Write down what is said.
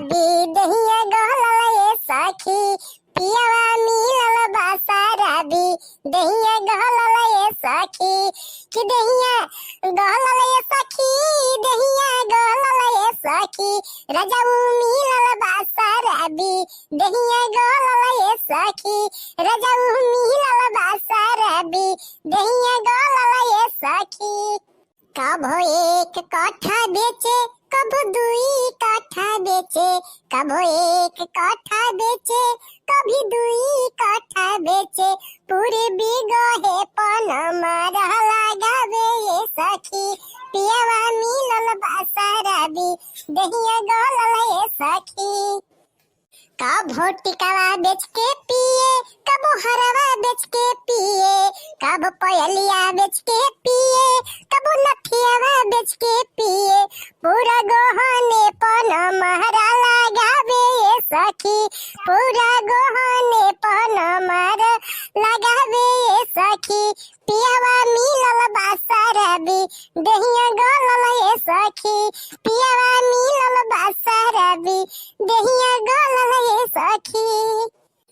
रबी दहिया गहलल ये सखी पियावा मिलल बासा रबी दहिया गहलल ये सखी कि दहिया गहलल ये सखी दहिया गहलल ये सखी रजऊ मिलल बासा रबी दहिया गहलल ये सखी रजऊ मिलल बासा रबी दहिया गहलल ये सखी। कभो एक कट्ठा बेचे कभो दुई कट्ठा बेचे कभो एक कट्ठा बेचे कभी दुई कट्ठा बेचे पूरे बिगहे पन मारा लगावे ये सखी पियावा मिलल बासा रबी दहिया गहलल ये सखी। कभो टिकावा बेच के पिए कभो हरवा बेच के पिए कभो पयलिया बेच के पिए कभो नथियावा बेच के पिए पूरा गहने पन महरा लगावे ये सखी पूरा गहने पन महरा लगावे ये सखी पियावा मिलल बासा रबी दहिया गहलल ये सखी पियावा मिलल बासा रबी दहिया गहलल ये सखी।